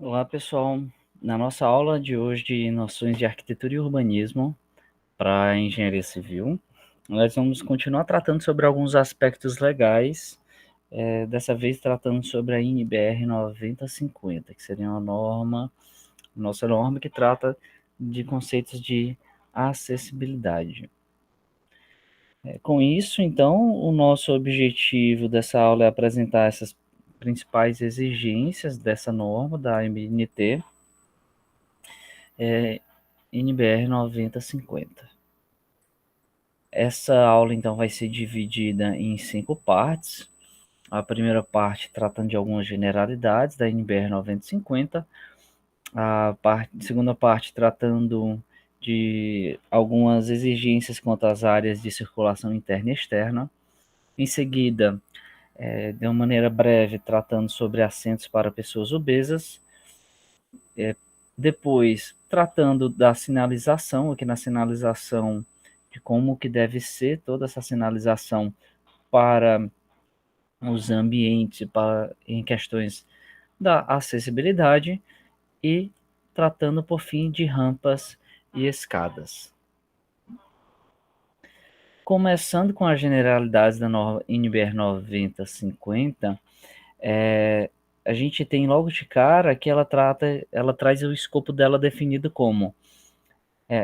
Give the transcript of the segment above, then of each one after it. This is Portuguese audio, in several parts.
Olá, pessoal. Na nossa aula de hoje de noções de arquitetura e urbanismo para engenharia civil, nós vamos continuar tratando sobre alguns aspectos legais, dessa vez tratando sobre a NBR 9050, que seria uma norma, nossa norma que trata de conceitos de acessibilidade. Com isso, então, o nosso objetivo dessa aula é apresentar essas principais exigências dessa norma da MNT, NBR 9050. Essa aula então vai ser dividida em 5 partes. A primeira parte tratando de algumas generalidades da NBR 9050, segunda parte tratando de algumas exigências quanto às áreas de circulação interna e externa. Em seguida, de uma maneira breve, tratando sobre assentos para pessoas obesas. Depois, tratando da sinalização, aqui na sinalização, de como que deve ser toda essa sinalização para os ambientes, em questões da acessibilidade, e tratando, por fim, de rampas e escadas. Começando com as generalidades da NBR 9050, a gente tem logo de cara que ela traz o escopo dela definido como: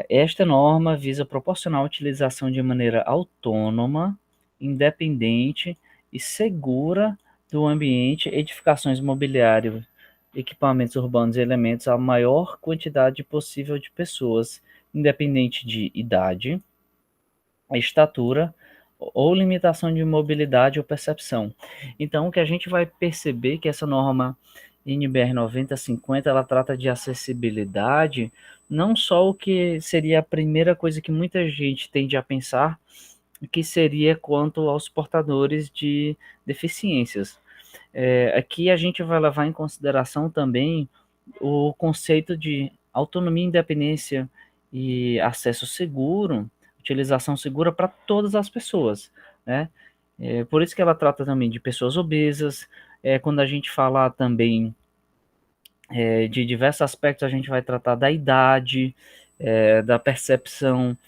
esta norma visa proporcionar a utilização de maneira autônoma, independente e segura do ambiente, edificações mobiliárias, equipamentos urbanos e elementos à maior quantidade possível de pessoas, independente de idade, estatura ou limitação de mobilidade ou percepção. Então, o que a gente vai perceber que essa norma NBR 9050, ela trata de acessibilidade, não só o que seria a primeira coisa que muita gente tende a pensar, que seria quanto aos portadores de deficiências. Aqui a gente vai levar em consideração também o conceito de autonomia, independência e acesso seguro, utilização segura para todas as pessoas, né? Por isso que ela trata também de pessoas obesas. Quando a gente falar também de diversos aspectos, a gente vai tratar da idade, da percepção,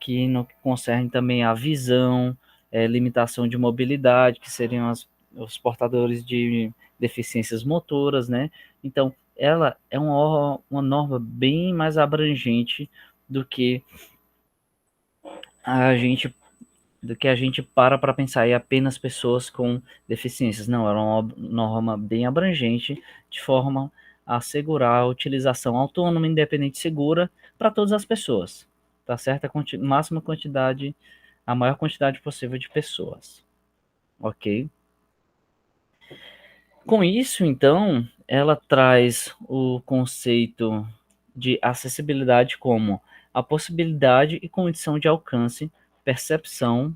que no que concerne também a visão, limitação de mobilidade, que seriam os portadores de deficiências motoras, né? Então, ela é uma norma bem mais abrangente do que a gente para pensar em apenas pessoas com deficiências. Não, ela é uma norma bem abrangente, de forma a assegurar a utilização autônoma, independente e segura para todas as pessoas, tá certo? Máxima quantidade, a maior quantidade possível de pessoas, ok? Com isso, então, ela traz o conceito de acessibilidade como a possibilidade e condição de alcance, percepção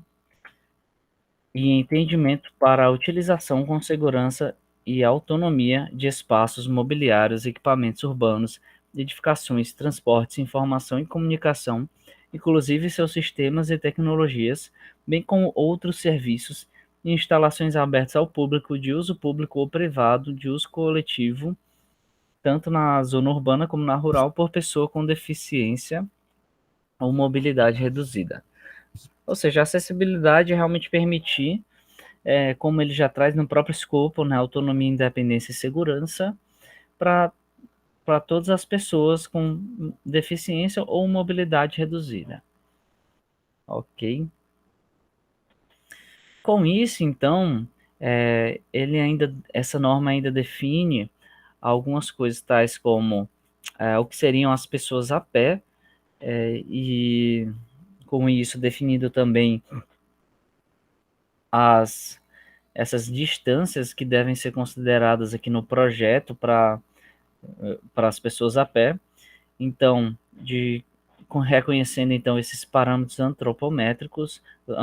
e entendimento para a utilização com segurança e autonomia de espaços mobiliários, equipamentos urbanos, edificações, transportes, informação e comunicação, inclusive seus sistemas e tecnologias, bem como outros serviços e instalações abertas ao público, de uso público ou privado, de uso coletivo, tanto na zona urbana como na rural, por pessoa com deficiência ou mobilidade reduzida. Ou seja, a acessibilidade é realmente permitir, como ele já traz no próprio escopo, né, autonomia, independência e segurança para todas as pessoas com deficiência ou mobilidade reduzida. Ok? Com isso, então, essa norma ainda define algumas coisas tais como o que seriam as pessoas a pé, e com isso definido também as essas distâncias que devem ser consideradas aqui no projeto para as pessoas a pé. Então, reconhecendo então esses parâmetros antropométricos, do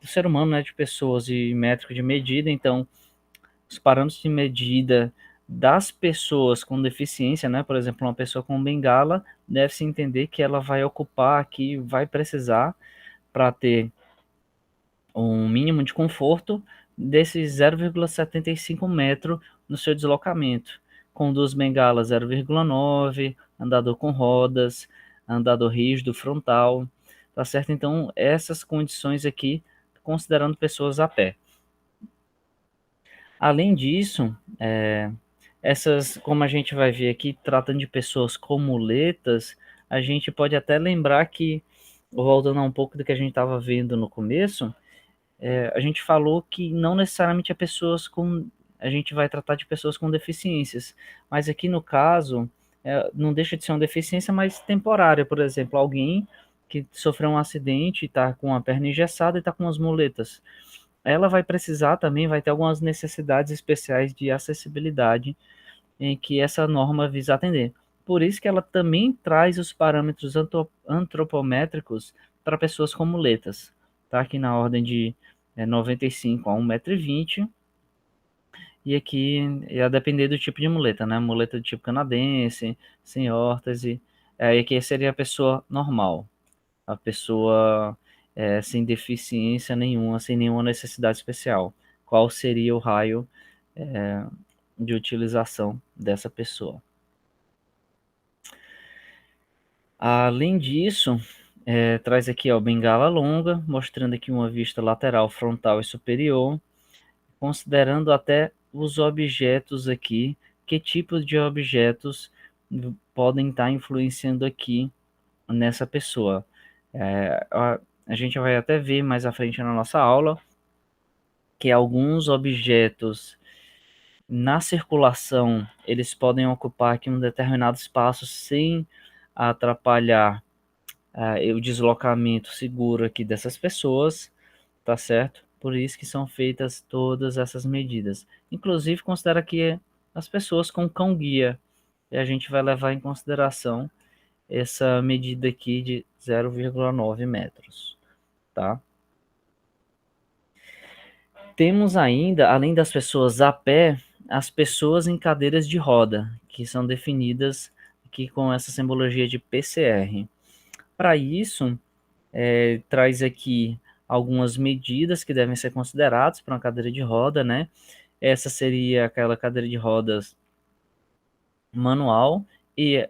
ser humano, né, de pessoas, e métrico de medida. Então, os parâmetros de medida das pessoas com deficiência, né, por exemplo, uma pessoa com bengala, deve-se entender que ela vai ocupar aqui, vai precisar, para ter um mínimo de conforto desse 0,75 metro no seu deslocamento, com duas bengalas 0,9, andador com rodas, andador rígido frontal, tá certo? Então, essas condições aqui, considerando pessoas a pé. Além disso, essas, como a gente vai ver aqui, tratando de pessoas com muletas, a gente pode até lembrar que, voltando a um pouco do que a gente estava vendo no começo, a gente falou que não necessariamente a gente vai tratar de pessoas com deficiências, mas aqui no caso, não deixa de ser uma deficiência, mas temporária, por exemplo, alguém que sofreu um acidente, está com a perna engessada e está com as muletas. Ela vai precisar também, vai ter algumas necessidades especiais de acessibilidade em que essa norma visa atender. Por isso que ela também traz os parâmetros antropométricos para pessoas com muletas, tá? Aqui na ordem de 95 a 1,20 m, e aqui ia depender do tipo de muleta, né? Muleta do tipo canadense, sem órtese, e aqui seria a pessoa normal, a pessoa sem deficiência nenhuma, sem nenhuma necessidade especial. Qual seria o raio é, de utilização dessa pessoa? Além disso, traz aqui ó, bengala longa, mostrando aqui uma vista lateral, frontal e superior, considerando até os objetos aqui, que tipos de objetos podem estar influenciando aqui nessa pessoa. A gente vai até ver mais à frente na nossa aula que alguns objetos na circulação eles podem ocupar aqui um determinado espaço sem atrapalhar o deslocamento seguro aqui dessas pessoas, tá certo? Por isso que são feitas todas essas medidas. Inclusive, considera que as pessoas com cão-guia, e a gente vai levar em consideração essa medida aqui de 0,9 metros, tá? Temos ainda, além das pessoas a pé, as pessoas em cadeiras de roda, que são definidas aqui com essa simbologia de PCR. Para isso, traz aqui algumas medidas que devem ser consideradas para uma cadeira de roda, né? Essa seria aquela cadeira de rodas manual e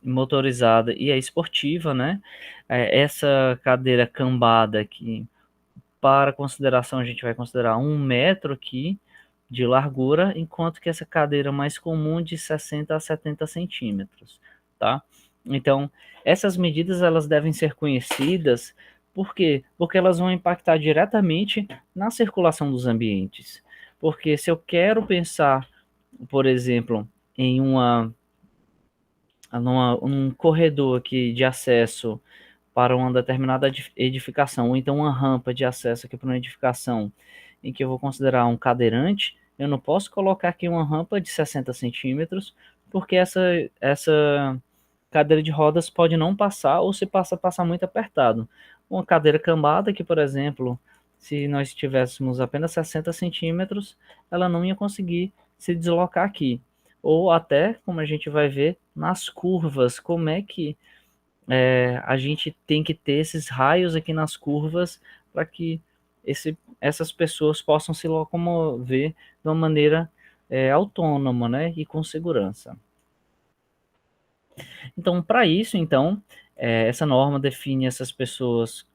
motorizada e a esportiva, né? Essa cadeira cambada aqui, para consideração, a gente vai considerar 1 metro aqui de largura, enquanto que essa cadeira mais comum de 60 a 70 centímetros, tá? Então, essas medidas elas devem ser conhecidas, por quê? Porque elas vão impactar diretamente na circulação dos ambientes. Porque se eu quero pensar, por exemplo, em um corredor aqui de acesso para uma determinada edificação, ou então uma rampa de acesso aqui para uma edificação, em que eu vou considerar um cadeirante, eu não posso colocar aqui uma rampa de 60 centímetros, porque essa cadeira de rodas pode não passar, ou se passar muito apertado. Uma cadeira cambada, que, por exemplo, se nós tivéssemos apenas 60 centímetros, ela não ia conseguir se deslocar aqui. Ou até, como a gente vai ver, nas curvas, como é que a gente tem que ter esses raios aqui nas curvas para que essas pessoas possam se locomover de uma maneira autônoma, né, e com segurança. Então, para isso, então, essa norma define essas pessoas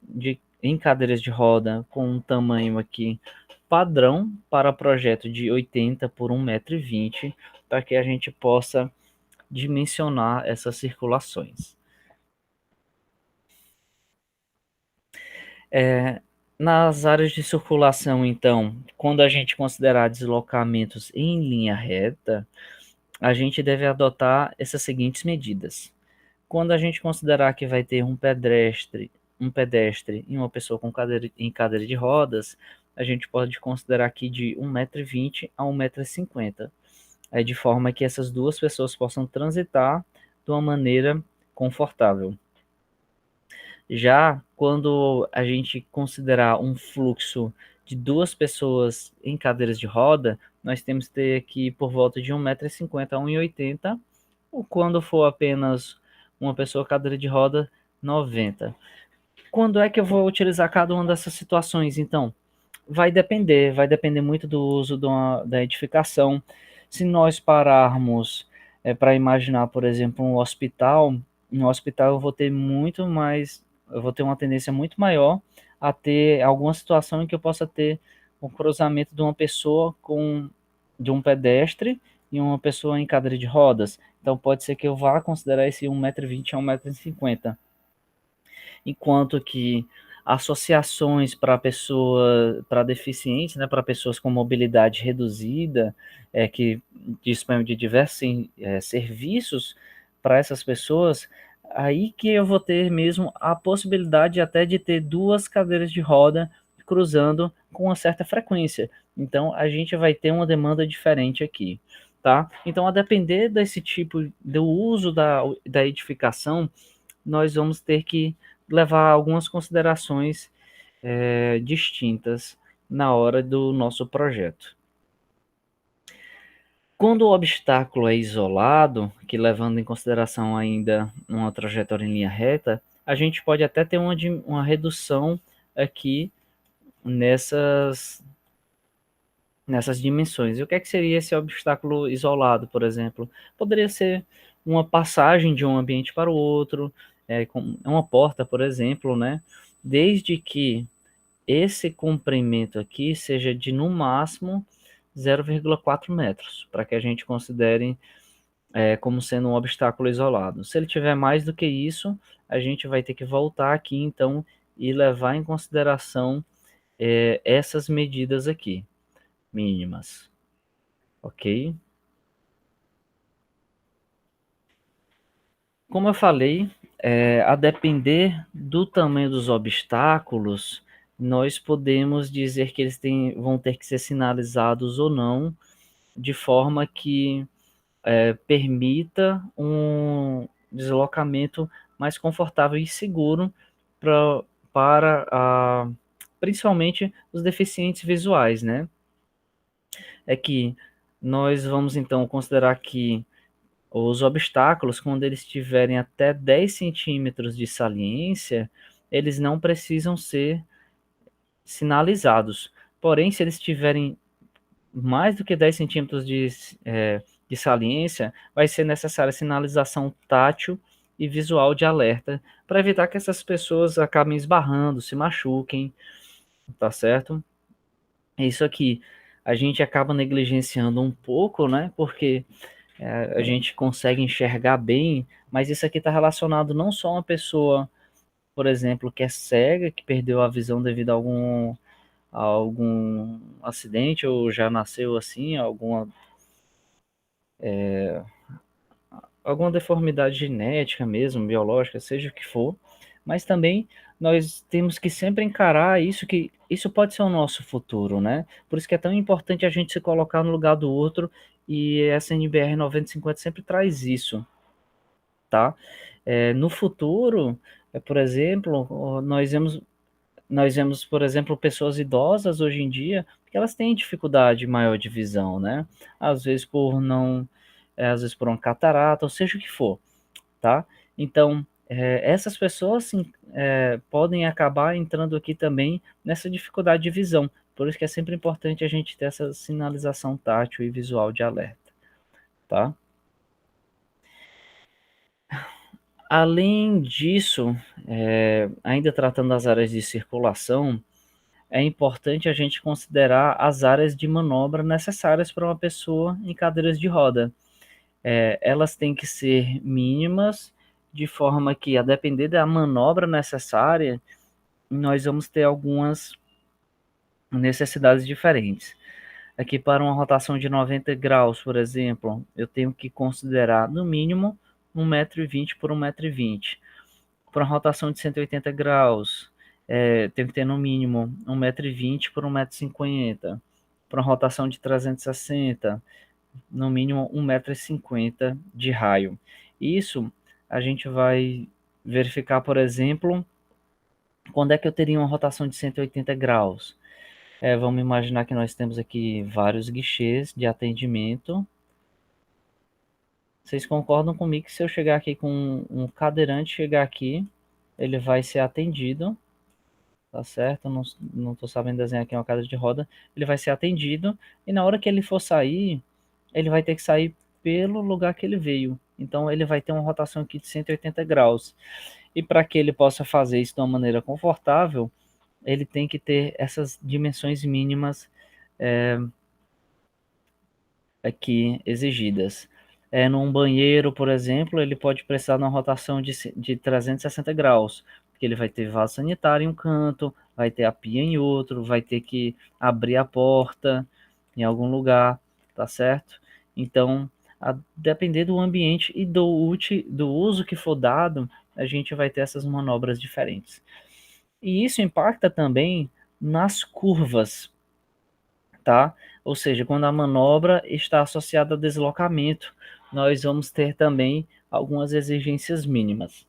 em cadeiras de roda com um tamanho aqui padrão para projeto de 80 por 1,20 m, para que a gente possa dimensionar essas circulações. Nas áreas de circulação, então, quando a gente considerar deslocamentos em linha reta, a gente deve adotar essas seguintes medidas. Quando a gente considerar que vai ter um pedestre e uma pessoa em cadeira de rodas, a gente pode considerar aqui de 1,20 m a 1,50 m, de forma que essas duas pessoas possam transitar de uma maneira confortável. Já quando a gente considerar um fluxo de duas pessoas em cadeiras de roda, nós temos que ter aqui por volta de 1,50 m a 1,80 m, ou quando for apenas uma pessoa cadeira de roda, 90. Quando é que eu vou utilizar cada uma dessas situações, então? Vai depender muito do uso da edificação. Se nós pararmos para imaginar, por exemplo, um hospital, no hospital eu vou ter uma tendência muito maior a ter alguma situação em que eu possa ter um cruzamento de uma pessoa de um pedestre e uma pessoa em cadeira de rodas. Então pode ser que eu vá considerar esse 1,20 m a 1,50 m, enquanto que associações para para deficientes, né, para pessoas com mobilidade reduzida, que dispõem de diversos serviços para essas pessoas, aí que eu vou ter mesmo a possibilidade até de ter duas cadeiras de roda cruzando com uma certa frequência. Então a gente vai ter uma demanda diferente aqui, tá? Então a depender desse tipo do uso da edificação, nós vamos ter que levar algumas considerações distintas na hora do nosso projeto. Quando o obstáculo é isolado, que levando em consideração ainda uma trajetória em linha reta, a gente pode até ter uma redução aqui nessas, nessas dimensões. E o que é que seria esse obstáculo isolado, por exemplo? Poderia ser uma passagem de um ambiente para o outro, com uma porta, por exemplo, né? Desde que esse comprimento aqui seja de no máximo 0,4 metros, para que a gente considere como sendo um obstáculo isolado. Se ele tiver mais do que isso, a gente vai ter que voltar aqui então e levar em consideração essas medidas aqui, mínimas, ok? Como eu falei, a depender do tamanho dos obstáculos, nós podemos dizer que vão ter que ser sinalizados ou não, de forma que permita um deslocamento mais confortável e seguro pra, para principalmente os deficientes visuais, né? É que nós vamos então considerar que os obstáculos, quando eles tiverem até 10 centímetros de saliência, eles não precisam ser sinalizados. Porém, se eles tiverem mais do que 10 centímetros de saliência, vai ser necessária sinalização tátil e visual de alerta para evitar que essas pessoas acabem esbarrando, se machuquem, tá certo? Isso aqui a gente acaba negligenciando um pouco, né? Porque a gente consegue enxergar bem, mas isso aqui está relacionado não só a uma pessoa, por exemplo, que é cega, que perdeu a visão devido a algum acidente ou já nasceu assim, alguma deformidade genética mesmo, biológica, seja o que for, mas também nós temos que sempre encarar isso, que isso pode ser o nosso futuro, né? Por isso que é tão importante a gente se colocar no lugar do outro, e essa NBR 9050 sempre traz isso, tá? No futuro, por exemplo, nós vemos, por exemplo, pessoas idosas hoje em dia, que elas têm dificuldade maior de visão, né? Às vezes por não, às vezes por uma catarata, ou seja o que for, tá? Então, essas pessoas sim, podem acabar entrando aqui também nessa dificuldade de visão. Por isso que é sempre importante a gente ter essa sinalização tátil e visual de alerta, tá? Além disso, ainda tratando das áreas de circulação, é importante a gente considerar as áreas de manobra necessárias para uma pessoa em cadeiras de roda. Elas têm que ser mínimas, de forma que, a depender da manobra necessária, nós vamos ter algumas necessidades diferentes. Aqui, para uma rotação de 90 graus, por exemplo, eu tenho que considerar, no mínimo, 1,20 m por 1,20 m. Para uma rotação de 180 graus, tem que ter no mínimo 1,20 m por 1,50 m. Para uma rotação de 360, no mínimo 1,50 m de raio. Isso a gente vai verificar, por exemplo, quando é que eu teria uma rotação de 180 graus. Vamos imaginar que nós temos aqui vários guichês de atendimento. Vocês concordam comigo que se eu chegar aqui com um cadeirante chegar aqui, ele vai ser atendido tá certo? Não tô sabendo desenhar aqui uma cadeira de roda. Ele vai ser atendido e na hora que ele for sair, ele vai ter que sair pelo lugar que ele veio. Então ele vai ter uma rotação aqui de 180 graus. E para que ele possa fazer isso de uma maneira confortável, ele tem que ter essas dimensões mínimas aqui exigidas. Num banheiro, por exemplo, ele pode precisar de uma rotação de 360 graus, porque ele vai ter vaso sanitário em um canto, vai ter a pia em outro, vai ter que abrir a porta em algum lugar, tá certo? Então, a depender do ambiente e do uso que for dado, a gente vai ter essas manobras diferentes. E isso impacta também nas curvas, tá? Ou seja, quando a manobra está associada a deslocamento, nós vamos ter também algumas exigências mínimas.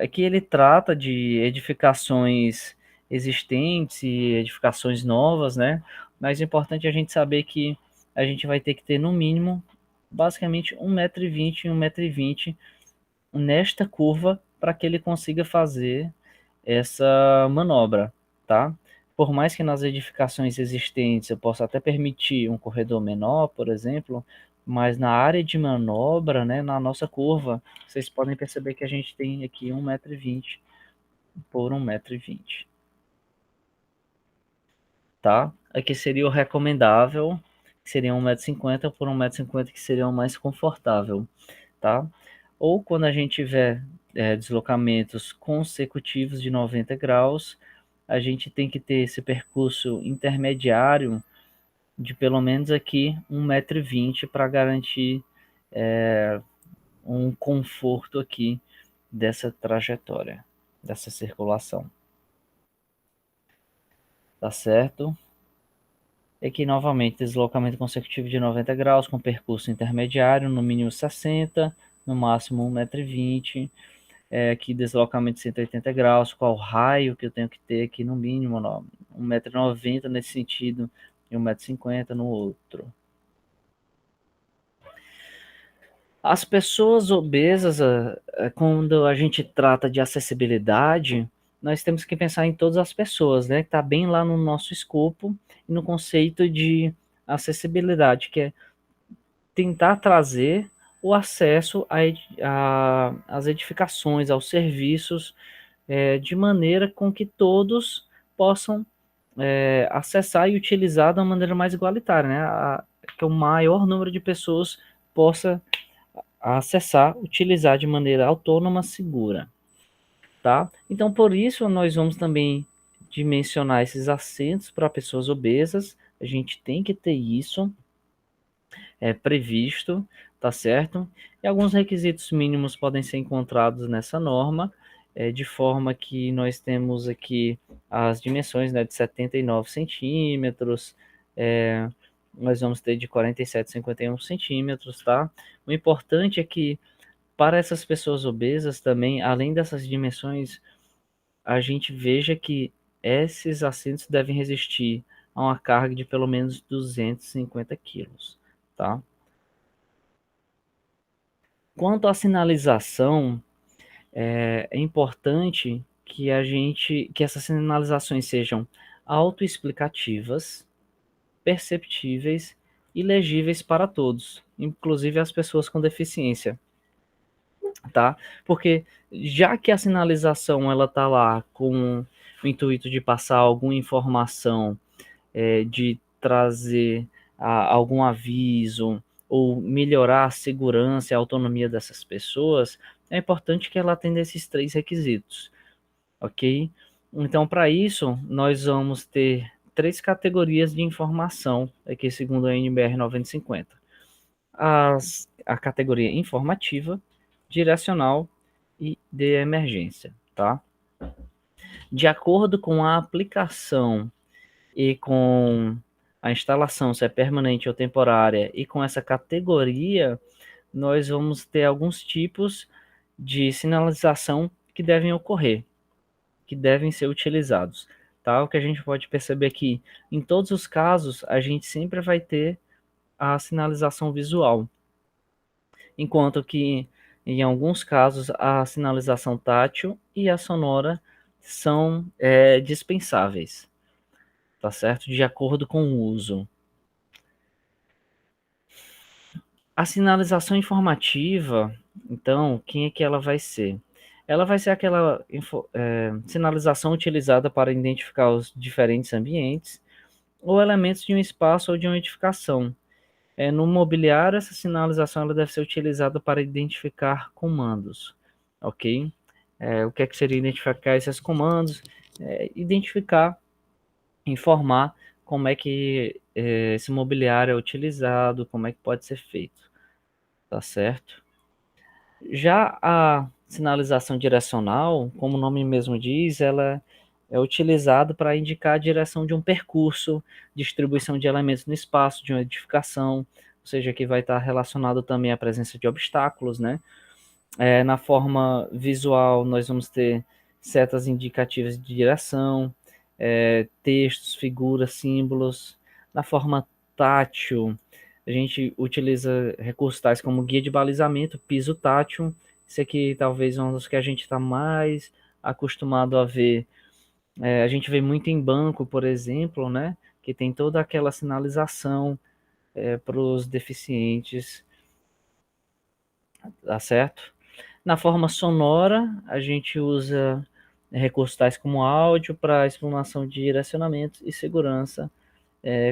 Aqui ele trata de edificações existentes e edificações novas, né? Mas é importante a gente saber que a gente vai ter que ter no mínimo, basicamente, 1,20 m e 1,20 m nesta curva para que ele consiga fazer essa manobra, tá? Por mais que nas edificações existentes eu possa até permitir um corredor menor, por exemplo, mas na área de manobra, né, na nossa curva, vocês podem perceber que a gente tem aqui 1,20 m por 1,20 m, tá? Aqui seria o recomendável, que seria 1,50 m por 1,50 m, que seria o mais confortável, tá? Ou quando a gente tiver deslocamentos consecutivos de 90 graus, a gente tem que ter esse percurso intermediário de pelo menos aqui 1,20 m para garantir um conforto aqui dessa trajetória, dessa circulação. Tá certo? Aqui novamente, deslocamento consecutivo de 90 graus com percurso intermediário, no mínimo 60, no máximo 1,20 m. Aqui deslocamento de 180 graus, qual raio que eu tenho que ter aqui no mínimo, 1,90 m nesse sentido e 1,50 m no outro. As pessoas obesas, quando a gente trata de acessibilidade, nós temos que pensar em todas as pessoas, né? Que está bem lá no nosso escopo e no conceito de acessibilidade, que é tentar trazer o acesso às edificações, aos serviços, de maneira com que todos possam acessar e utilizar da maneira mais igualitária, né? Que o maior número de pessoas possa acessar, utilizar de maneira autônoma, segura, tá? Então, por isso, nós vamos também dimensionar esses assentos para pessoas obesas. A gente tem que ter isso previsto, tá certo? E alguns requisitos mínimos podem ser encontrados nessa norma, de forma que nós temos aqui as dimensões, né, de 79 centímetros, nós vamos ter de 47 a 51 centímetros, tá? O importante é que para essas pessoas obesas também, além dessas dimensões, a gente veja que esses assentos devem resistir a uma carga de pelo menos 250 quilos, tá? Quanto à sinalização, é importante que essas sinalizações sejam autoexplicativas, perceptíveis e legíveis para todos, inclusive as pessoas com deficiência, tá? Porque já que a sinalização ela tá lá com o intuito de passar alguma informação, de trazer algum aviso ou melhorar a segurança e a autonomia dessas pessoas, é importante que ela atenda esses 3 requisitos, ok? Então, para isso, nós vamos ter 3 categorias de informação, aqui segundo a NBR 9050. A categoria informativa, direcional e de emergência, tá? De acordo com a aplicação e com a instalação, se é permanente ou temporária, e com essa categoria, nós vamos ter alguns tipos de sinalização que devem ocorrer, que devem ser utilizados. Tá? O que a gente pode perceber aqui, em todos os casos, a gente sempre vai ter a sinalização visual, enquanto que em alguns casos a sinalização tátil e a sonora são dispensáveis, tá certo? De acordo com o uso. A sinalização informativa, então, quem é que ela vai ser? Ela vai ser aquela sinalização utilizada para identificar os diferentes ambientes ou elementos de um espaço ou de uma edificação. No mobiliário, essa sinalização ela deve ser utilizada para identificar comandos, ok? O que é que seria identificar esses comandos? Identificar, informar como é que esse mobiliário é utilizado, como é que pode ser feito, tá certo? Já a sinalização direcional, como o nome mesmo diz, ela é utilizada para indicar a direção de um percurso, distribuição de elementos no espaço, de uma edificação, ou seja, que vai estar relacionado também à presença de obstáculos, né? Na forma visual, nós vamos ter setas indicativas de direção, textos, figuras, símbolos. Na forma tátil, a gente utiliza recursos tais como guia de balizamento, piso tátil. Esse aqui talvez é um dos que a gente está mais acostumado a ver. A gente vê muito em banco, por exemplo, né? Que tem toda aquela sinalização para os deficientes, tá certo? Na forma sonora, a gente usa recursos tais como áudio para explanação de direcionamentos e segurança,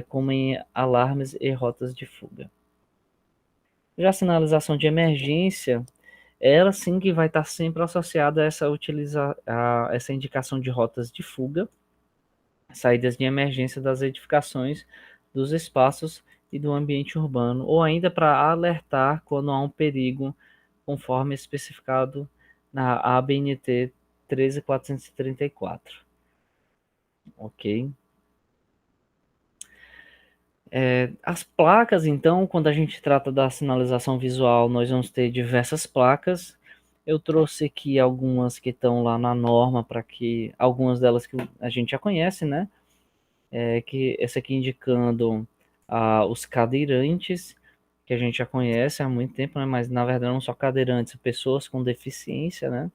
como em alarmes e rotas de fuga. Já a sinalização de emergência, ela sim que vai estar sempre associada a essa indicação de rotas de fuga, saídas de emergência das edificações, dos espaços e do ambiente urbano, ou ainda para alertar quando há um perigo, conforme especificado na ABNT 13434. Ok? As placas, então, quando a gente trata da sinalização visual, nós vamos ter diversas placas. Eu trouxe aqui algumas que estão lá na norma, para que algumas delas que a gente já conhece, né? Que essa aqui indicando os cadeirantes, que a gente já conhece há muito tempo, né? Mas na verdade não só cadeirantes, pessoas com deficiência, né?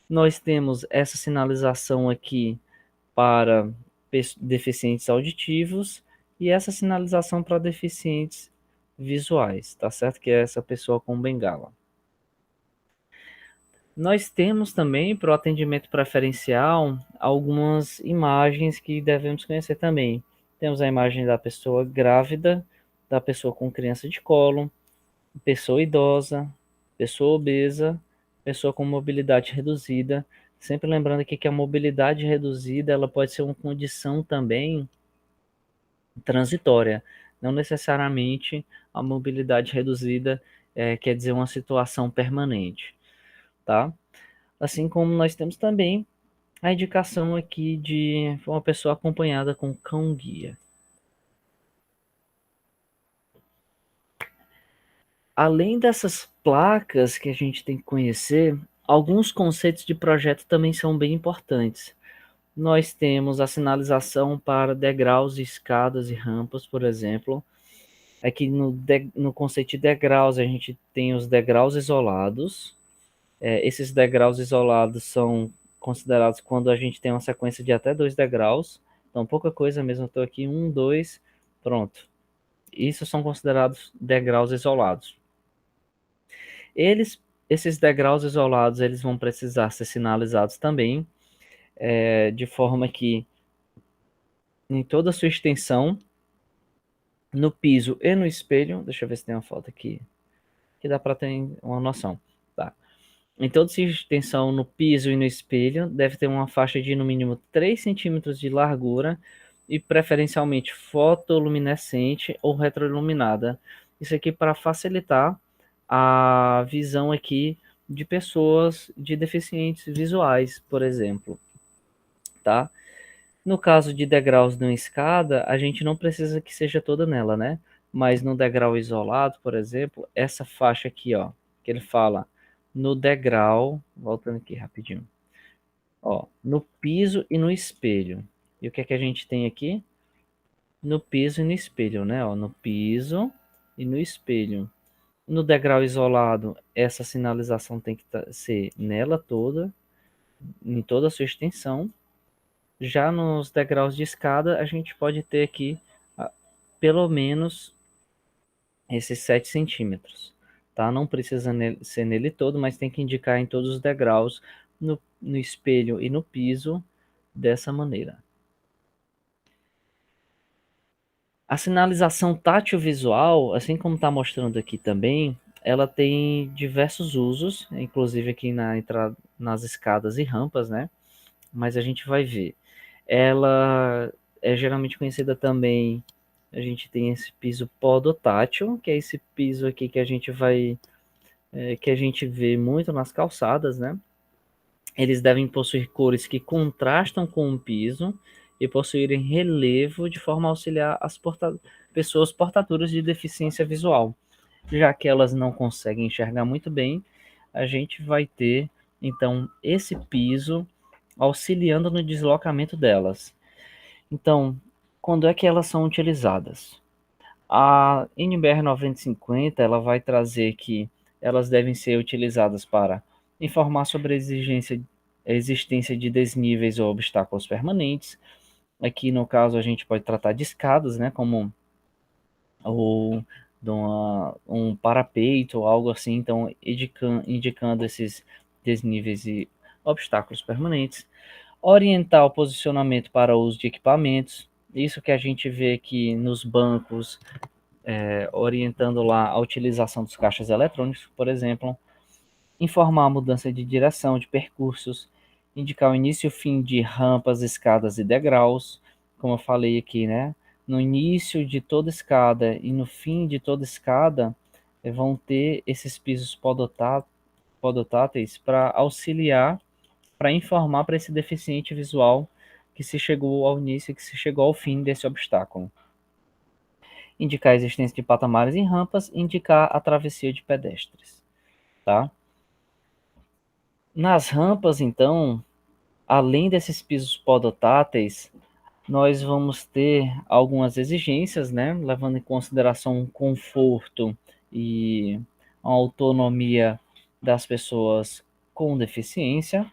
Nós temos essa sinalização aqui para deficientes auditivos e essa sinalização para deficientes visuais, tá certo? Que é essa pessoa com bengala. Nós temos também para o atendimento preferencial algumas imagens que devemos conhecer também. Temos a imagem da pessoa grávida, da pessoa com criança de colo, pessoa idosa, pessoa obesa, pessoa com mobilidade reduzida. Sempre lembrando aqui que a mobilidade reduzida ela pode ser uma condição também transitória. Não necessariamente a mobilidade reduzida quer dizer uma situação permanente, tá? Assim como nós temos também a indicação aqui de uma pessoa acompanhada com cão-guia. Além dessas placas que a gente tem que conhecer, alguns conceitos de projeto também são bem importantes. Nós temos a sinalização para degraus, escadas e rampas, por exemplo. Aqui no conceito de degraus, a gente tem os degraus isolados. Esses degraus isolados são considerados quando a gente tem uma sequência de até 2 degraus. Então, pouca coisa mesmo. Estou aqui, 1, 2, pronto. Isso são considerados degraus isolados. Esses degraus isolados, eles vão precisar ser sinalizados também, de forma que em toda a sua extensão, no piso e no espelho, deixa eu ver se tem uma foto aqui, que dá para ter uma noção, tá? Em toda a sua extensão, no piso e no espelho, deve ter uma faixa de no mínimo 3 centímetros de largura e preferencialmente fotoluminescente ou retroiluminada. Isso aqui para facilitar a visão aqui de pessoas de deficientes visuais, por exemplo, tá? No caso de degraus de uma escada, a gente não precisa que seja toda nela, né? Mas no degrau isolado, por exemplo, essa faixa aqui, ó, que ele fala no degrau, voltando aqui rapidinho, ó, no piso e no espelho. E o que é que a gente tem aqui? No piso e no espelho, né? Ó, no piso e no espelho. No degrau isolado, essa sinalização tem que ser nela toda. em toda a sua extensão. Já nos degraus de escada, a gente pode ter aqui pelo menos esses 7 centímetros. Tá? Não precisa ser nele todo, mas tem que indicar em todos os degraus, no espelho e no piso, dessa maneira. A sinalização tátil visual, assim como está mostrando aqui também, ela tem diversos usos, inclusive aqui na entrada, nas escadas e rampas, né? Mas a gente vai ver. Ela é geralmente conhecida também, a gente tem esse piso podotátil, que é esse piso aqui que a gente vai, que a gente vê muito nas calçadas, né? Eles devem possuir cores que contrastam com o piso e possuírem relevo de forma a auxiliar as pessoas portadoras de deficiência visual. Já que elas não conseguem enxergar muito bem, a gente vai ter então esse piso auxiliando no deslocamento delas. Então, quando é que elas são utilizadas? A NBR 9050 ela vai trazer que elas devem ser utilizadas para informar sobre a existência de desníveis ou obstáculos permanentes. Aqui no caso a gente pode tratar de escadas, né, como ou de um parapeito ou algo assim, então indicando esses desníveis e obstáculos permanentes. Orientar o posicionamento para o uso de equipamentos, isso que a gente vê aqui nos bancos, orientando lá a utilização dos caixas eletrônicos, por exemplo, informar a mudança de direção de percursos, indicar o início e o fim de rampas, escadas e degraus, como eu falei aqui, né? No início de toda escada e no fim de toda escada vão ter esses pisos podotáteis para auxiliar, para informar para esse deficiente visual que se chegou ao início e que se chegou ao fim desse obstáculo. Indicar a existência de patamares e rampas, indicar a travessia de pedestres, tá? Nas rampas, então, além desses pisos podotáteis, nós vamos ter algumas exigências, né, levando em consideração o conforto e a autonomia das pessoas com deficiência.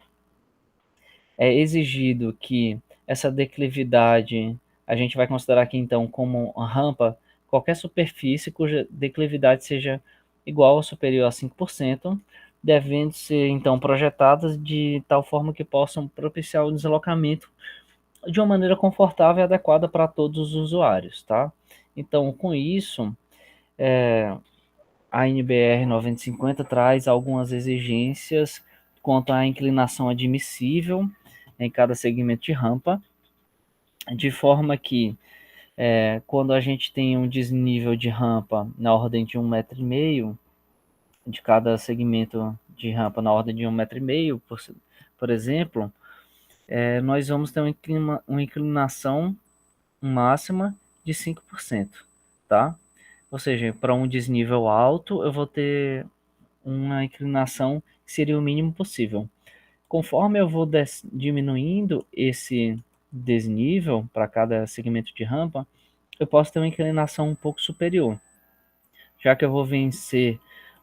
É exigido que essa declividade, a gente vai considerar aqui então como uma rampa, qualquer superfície cuja declividade seja igual ou superior a 5%, devendo ser então projetadas de tal forma que possam propiciar o deslocamento de uma maneira confortável e adequada para todos os usuários, tá? Então, com isso, a NBR 9050 traz algumas exigências quanto à inclinação admissível em cada segmento de rampa, de forma que quando a gente tem um desnível de rampa na ordem de 1,5 m, de cada segmento de rampa na ordem de 1,5 m, por exemplo, nós vamos ter uma inclinação máxima de 5%, tá? Ou seja, para um desnível alto, eu vou ter uma inclinação que seria o mínimo possível. Conforme eu vou diminuindo esse desnível para cada segmento de rampa, eu posso ter uma inclinação um pouco superior, já que eu vou vencer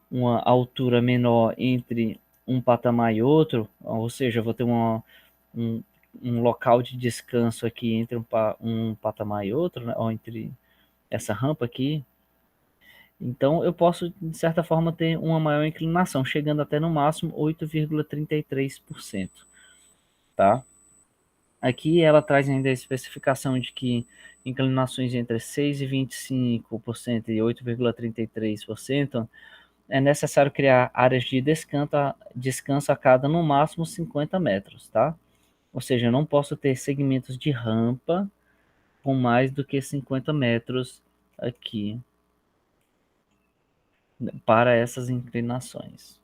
uma altura menor entre um patamar e outro, ou seja, eu vou ter um, um local de descanso aqui entre um patamar e outro, né, ou entre essa rampa aqui. Então eu posso, de certa forma, ter uma maior inclinação, chegando até no máximo 8,33%, tá? Aqui ela traz ainda a especificação de que inclinações entre 6,25% e 8,33% é necessário criar áreas de descanso a cada no máximo 50 metros, tá? Ou seja, eu não posso ter segmentos de rampa com mais do que 50 metros aqui para essas inclinações.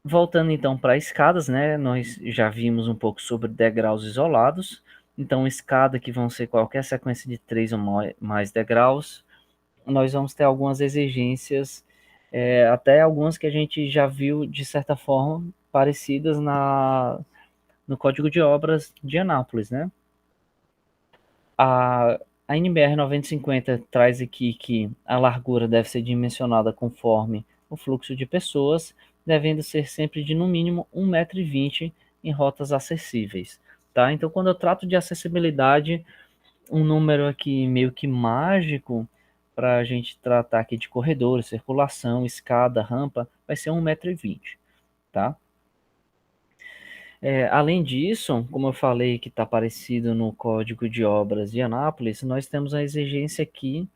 Voltando então para escadas, né? Nós já vimos um pouco sobre degraus isolados. Então, escada que vão ser qualquer sequência de 3 ou mais degraus. Nós vamos ter algumas exigências, até algumas que a gente já viu de certa forma parecidas no Código de Obras de Anápolis, né? A NBR 9050 traz aqui que a largura deve ser dimensionada conforme o fluxo de pessoas devendo ser sempre de no mínimo 1,20 m em rotas acessíveis, tá? Então, quando eu trato de acessibilidade, um número aqui meio que mágico para a gente tratar aqui de corredores, circulação, escada, rampa, vai ser 1,20 m, tá? Além disso, como eu falei que está parecido no Código de Obras de Anápolis, nós temos a exigência aqui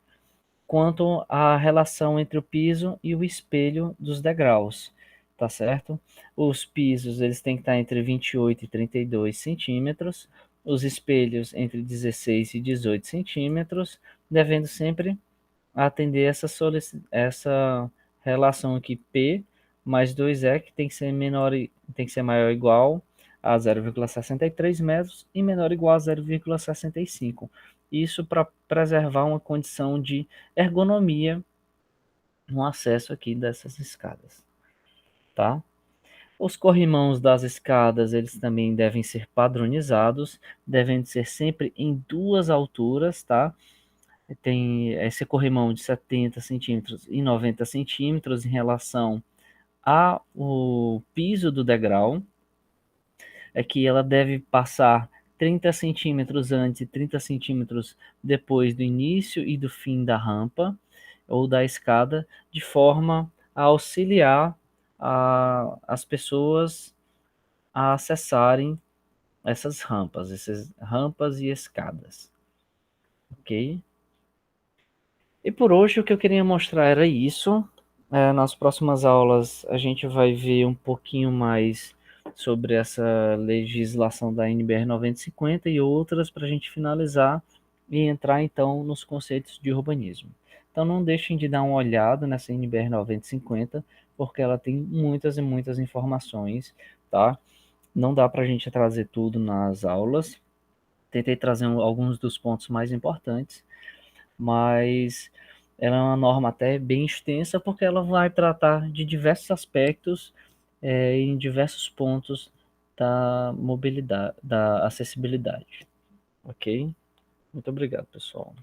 quanto à relação entre o piso e o espelho dos degraus, tá certo? Os pisos eles têm que estar entre 28 e 32 centímetros, os espelhos entre 16 e 18 centímetros, devendo sempre atender essa relação aqui P mais 2E, que tem que ser menor, tem que ser maior ou igual a 0,63 metros e menor ou igual a 0,65. Isso para preservar uma condição de ergonomia no acesso aqui dessas escadas, tá? Os corrimãos das escadas, eles também devem ser padronizados, devem ser sempre em duas alturas, tá? Tem esse corrimão de 70 centímetros e 90 centímetros em relação ao piso do degrau, é que ela deve passar 30 centímetros antes e 30 centímetros depois do início e do fim da rampa ou da escada, de forma a auxiliar as pessoas a acessarem essas rampas e escadas, ok? E por hoje o que eu queria mostrar era isso. Nas próximas aulas a gente vai ver um pouquinho mais sobre essa legislação da NBR 9050 e outras para a gente finalizar e entrar então nos conceitos de urbanismo. Então não deixem de dar uma olhada nessa NBR 9050, porque ela tem muitas e muitas informações, tá? Não dá para a gente trazer tudo nas aulas. Tentei trazer alguns dos pontos mais importantes, mas ela é uma norma até bem extensa porque ela vai tratar de diversos aspectos em diversos pontos da mobilidade, da acessibilidade, ok? Muito obrigado, pessoal.